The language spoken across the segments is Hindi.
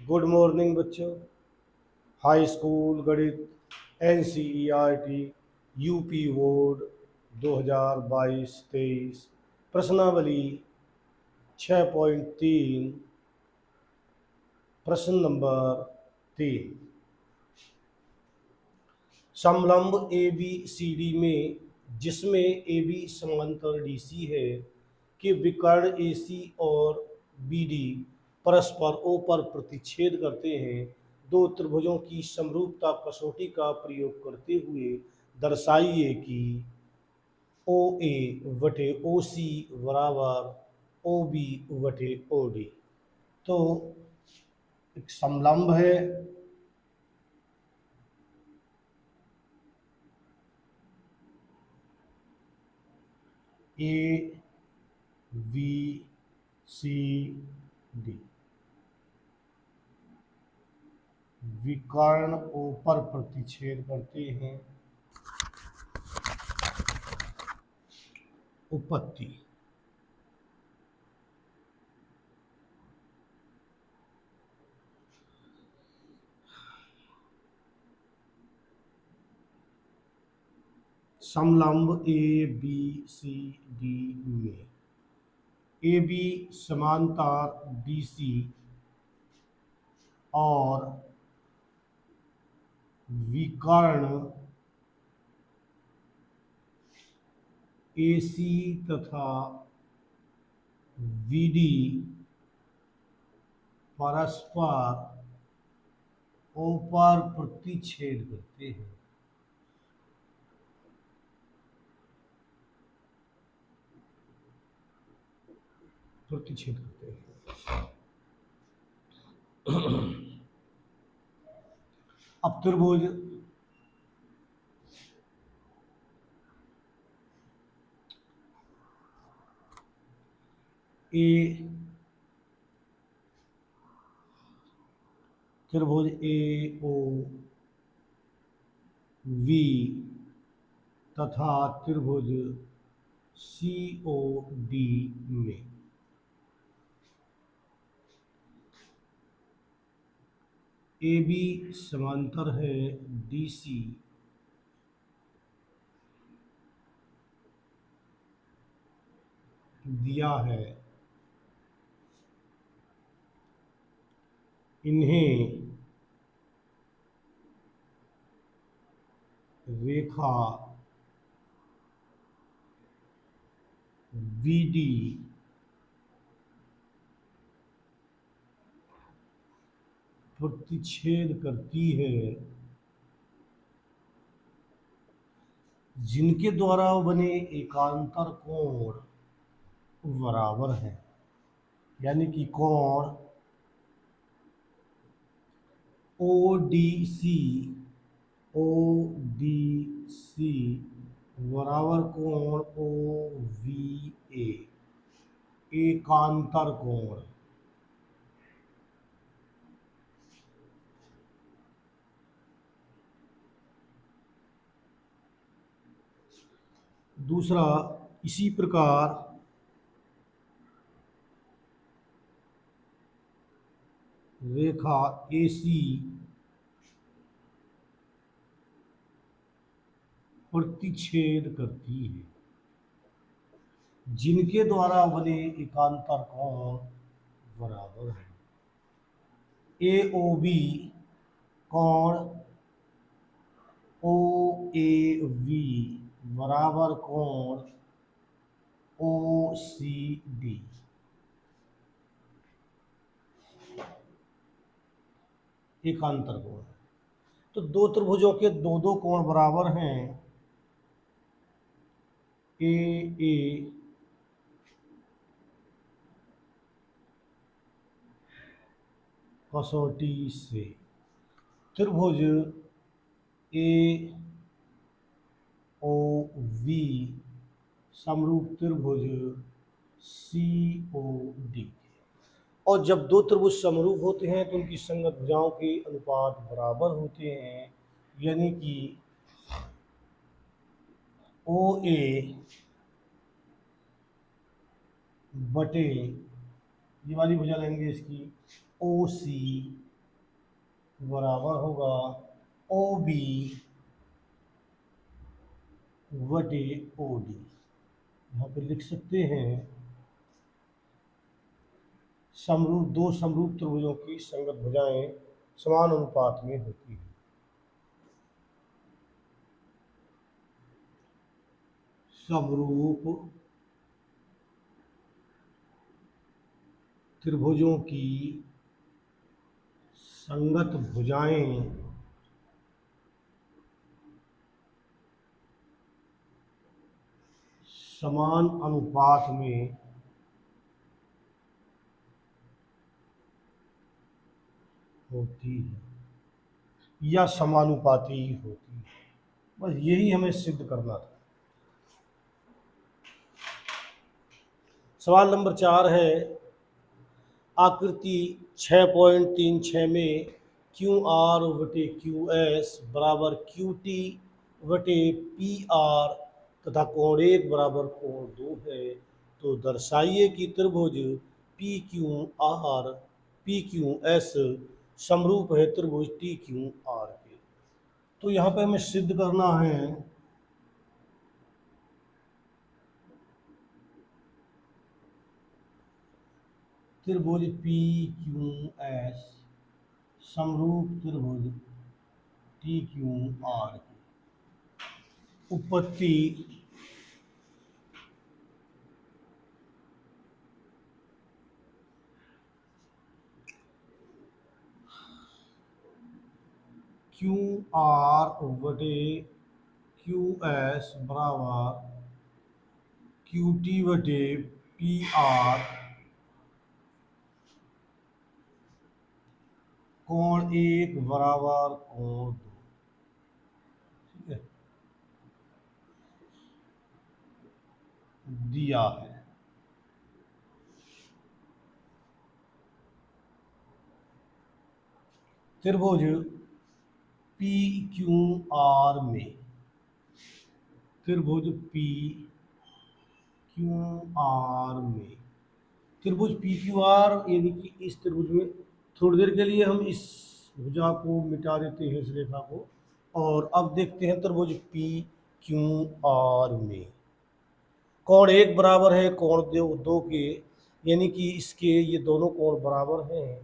गुड मॉर्निंग बच्चों। हाई स्कूल गणित एनसीईआरटी यूपी बोर्ड 2022-23 प्रश्नावली 6.3 प्रश्न नंबर 3। समलंब ए बी सी डी में जिसमें ए बी समांतर डी सी है कि विकर्ण ए सी और बी डी परस्पर ओ पर प्रतिच्छेद करते हैं, दो त्रिभुजों की समरूपता कसौटी का प्रयोग करते हुए दर्शाइए कि ओ ए बटे ओ सी बराबर ओ बी बटे ओ डी। तो एक समलंब है ए बी सी डी, विकर्ण ओ पर प्रतिच्छेद करते हैं। उपपत्ति समलंब ए बी सी डी में ए बी समांतर डी सी और विकर्ण ए सी तथा वी डी परस्पर ओ पर प्रतिच्छेद करते हैं। प्रतिच्छेद करते हैं। अब त्रिभुज ए त्रिभुज ए ओ वी तथा त्रिभुज सी ओ डी में ए बी समांतर है डी सी दिया है। इन्हें रेखा वी डी प्रतिच्छेद करती है, जिनके द्वारा बने एकांतर कोण बराबर है। यानी कि कोण ओ डी सी बराबर कोण ओ वी ए, एकांतर कोण। दूसरा, इसी प्रकार रेखा ए सी प्रतिच्छेद करती है, जिनके द्वारा बने एकांतर कोण बराबर है। ए ओ बी कोण ओ ए वी बराबर कोण ओ सी डी। एकांतर कोण। तो दो त्रिभुजों के दो दो कोण बराबर हैं। ए कसौटी से त्रिभुज ए ओ वी समरूप त्रिभुज सी ओ डी। और जब दो त्रिभुज समरूप होते हैं तो उनकी संगत भुजाओं के अनुपात बराबर होते हैं। यानी कि ओ ए बटे ये वाली भुजा लेंगे इसकी ओ सी बराबर होगा ओ बी वटे ओ डी। यहाँ पे लिख सकते हैं समरूप दो समरूप त्रिभुजों की संगत भुजाएं समान अनुपात में होती है। समरूप त्रिभुजों की संगत भुजाएं समान अनुपात में होती है या समानुपाती होती है। बस यही हमें सिद्ध करना था। सवाल नंबर 4 है, आकृति 6.36 में क्यू आर वटे क्यू एस बराबर क्यू टी वटे पी आर तथा कोण 1 बराबर कोण 2 है, तो दर्शाइए कि त्रिभुज P Q R P Q S समरूप है त्रिभुज टी क्यू आर के। तो यहाँ पे हमें सिद्ध करना है त्रिभुज पी क्यू एस समरूप त्रिभुज टी क्यू आर की उत्पत्ति क्यू आर बटे क्यू एस बराबर क्यू टी बटे पी आर कोण 1 बराबर कोण 2। ठीक है, दिया है। त्रिभुज पी क्यू आर में त्रिभुज पी क्यू आर में त्रिभुज पी क्यू आर यानी कि इस त्रिभुज में थोड़ी देर के लिए हम इस भुजा को मिटा देते हैं, इस रेखा को, और अब देखते हैं त्रिभुज पी क्यू आर में कोण 1 बराबर है कोण 2 के, यानी कि इसके ये दोनों कोण बराबर हैं,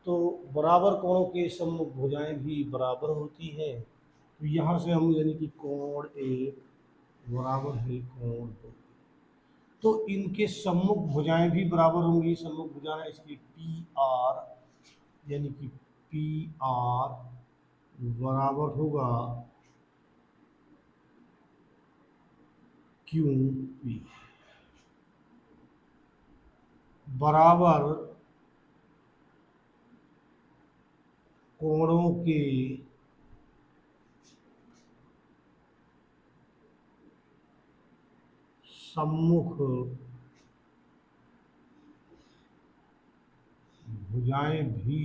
तो बराबर कोणों के सम्मुख भुजाएं भी बराबर होती हैं। तो यहाँ से हम यानी कि कोण 1 बराबर है कोण 2, तो इनके सम्मुख भुजाएं भी बराबर होंगी। सम्मुख भुजाएं इसकी पी आर यानी कि पी आर बराबर होगा क्यू पी बराबर कोणों के सम्मुख भुजाएं भी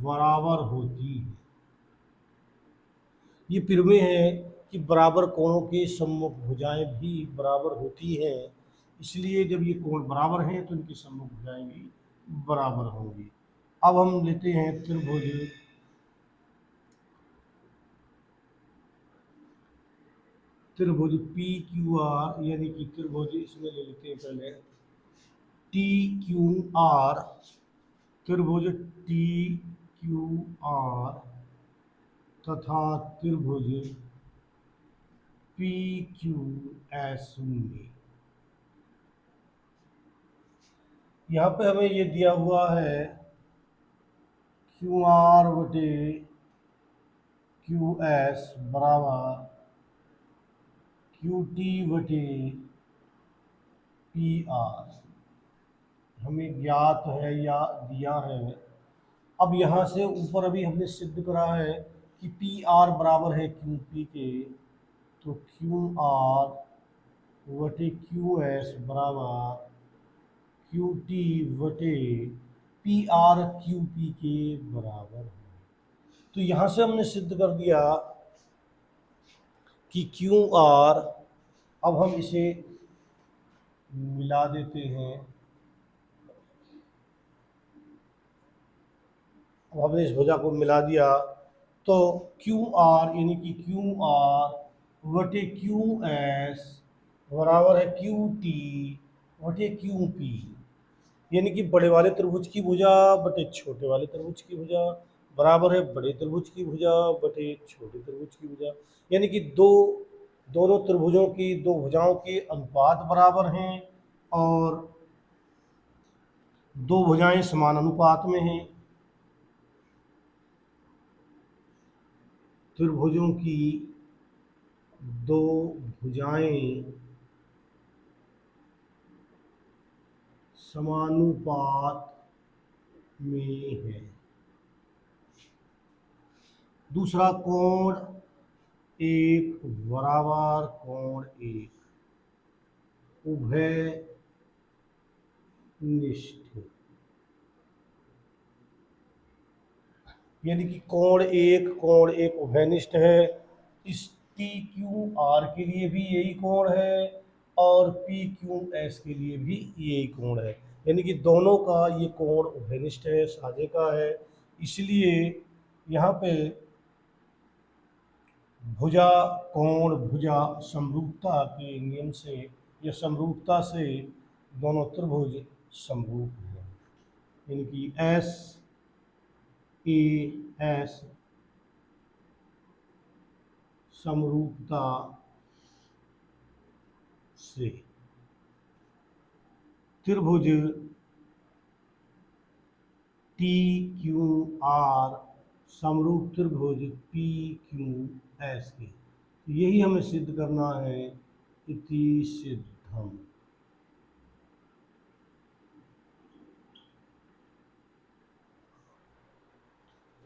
बराबर होती है। ये फिर में है कि बराबर कोणों के सम्मुख भुजाएं भी बराबर होती हैं, इसलिए जब ये कोण बराबर हैं तो इनकी सम्मुख भुजाएं भी बराबर होंगी। अब हम लेते हैं त्रिभुज पी क्यू आर यानी कि त्रिभुज इसमें ले लेते हैं पहले टी क्यू आर त्रिभुज टी क्यू आर तथा त्रिभुज पी क्यू एस में। यहाँ पे हमें ये दिया हुआ है क्यू आर बटे क्यू एस बराबर क्यू टी बटे पी आर हमें ज्ञात है या दिया है। अब यहाँ से ऊपर अभी हमने सिद्ध करा है कि पी आर बराबर है क्यू पी के, तो क्यू आर बटे क्यू एस बराबर क्यू टी बटे पी आर क्यू पी के बराबर है। तो यहाँ से हमने सिद्ध कर दिया कि क्यू आर, अब हम इसे मिला देते हैं, अब हमने इस भुजा को मिला दिया तो क्यू आर यानी कि क्यू आर बटे क्यू एस बराबर है क्यू टी बटे क्यू पी, यानी कि बड़े वाले त्रिभुज की भुजा बटे छोटे वाले त्रिभुज की भुजा बराबर है बड़े त्रिभुज की भुजा बटे छोटे त्रिभुज की भुजा, यानी कि दोनों त्रिभुजों की दो भुजाओं के अनुपात बराबर हैं और दो भुजाएं समान अनुपात में हैं। त्रिभुजों की दो भुजाएं समानुपात में है। दूसरा, कोण एक बराबर कोण एक उभय निष्ठ, यानी कि कोण एक उभयनिष्ठ है। इस टी क्यू आर के लिए भी यही कोण है और पी क्यू एस के लिए भी यही कोण है, यानी कि दोनों का ये कोण उभयनिष्ठ है, साझे का है। इसलिए यहाँ पे भुजा कोण भुजा समरूपता के नियम से या समरूपता से दोनों त्रिभुज समरूप हैं, यानी कि एस ए एस समरूपता से त्रिभुज टी क्यू आर समरूप त्रिभुज पी क्यू एस के, यही हमें सिद्ध करना है, इति सिद्धम।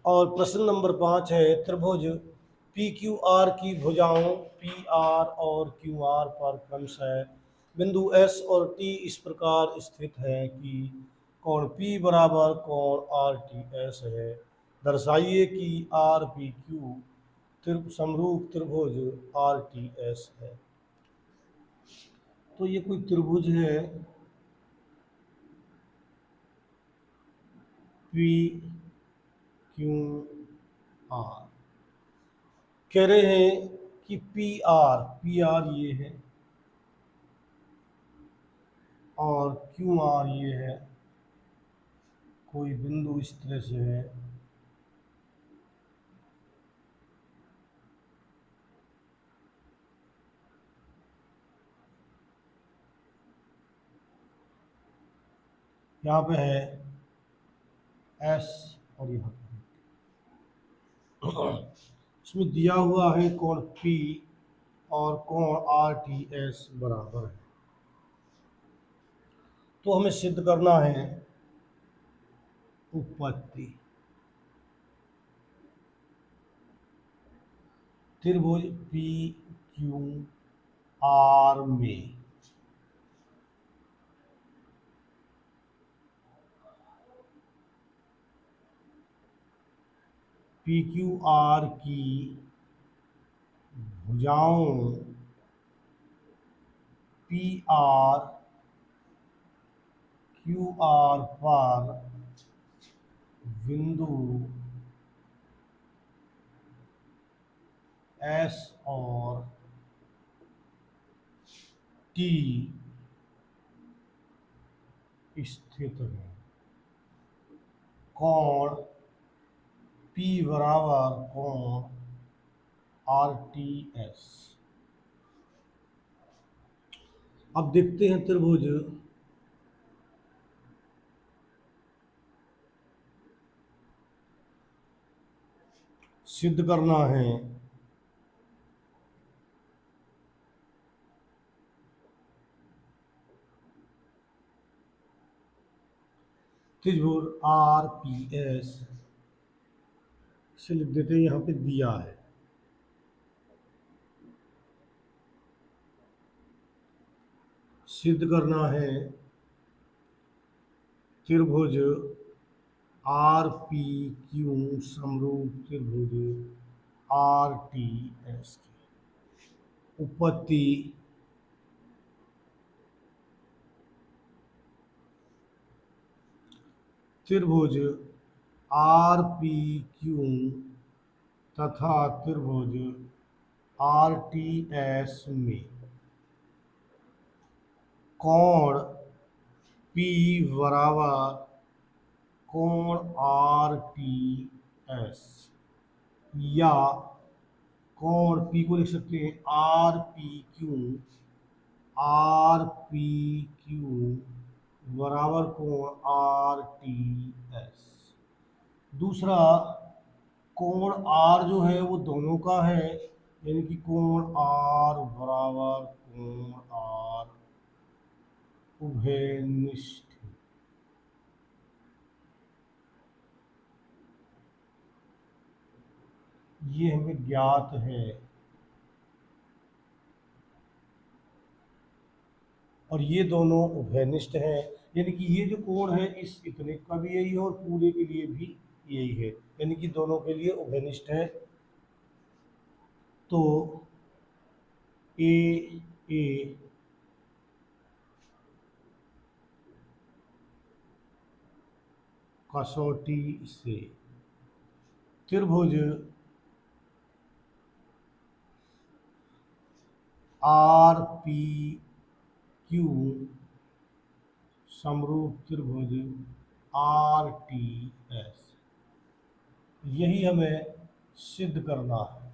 और प्रश्न नंबर 5 है, त्रिभुज पी क्यू आर की भुजाओं पी आर और क्यू आर पर क्रमशः बिंदु एस और टी इस प्रकार स्थित है कि कोण पी बराबर कोण आर टी एस है। दर्शाइए कि आर पी क्यू समरूप त्रिभुज आर टी एस है। तो ये कोई त्रिभुज है पी क्यू आर, कह रहे हैं कि पी आर ये है और क्यू आर ये है, कोई बिंदु इस तरह से है यहाँ पे है एस और यहाँ पे इसमें दिया हुआ है कोण पी और कोण आर टी एस बराबर है। तो हमें सिद्ध करना है उत्पत्ति। त्रिभुज पी क्यू आर में पी क्यू आर की भुजाओं पी आर क्यू आर पर बिंदु एस और टी स्थित है। कोण पी बराबर कोण आर टी एस। अब देखते हैं त्रिभुज सिद्ध करना है त्रिभुज आर पी एस से लिख देते हैं, यहाँ पे दिया है। सिद्ध करना है त्रिभुज आर पी क्यू समरूप त्रिभुज आर टी एस की उत्पत्ति त्रिभुज आर पी क्यू तथा त्रिभुज आर टी एस में कोण पी बराबर कोण आर टी एस, या कोण पी को लिख सकते हैं R P Q, R P Q बराबर कोण आर टी एस। दूसरा, कोण आर जो है वो दोनों का है, यानी कि कोण आर बराबर कोण आर उभयनिष्ठ। ये हमें ज्ञात है, और ये दोनों उभयनिष्ठ हैं, यानी कि ये जो कोण है इस इतने का भी यही है और पूरे के लिए भी यही है, यानी कि दोनों के लिए उभयनिष्ठ है। तो ए कसौटी से त्रिभुज आर पी क्यू समरूप त्रिभुज आर टी एस, यही हमें सिद्ध करना है।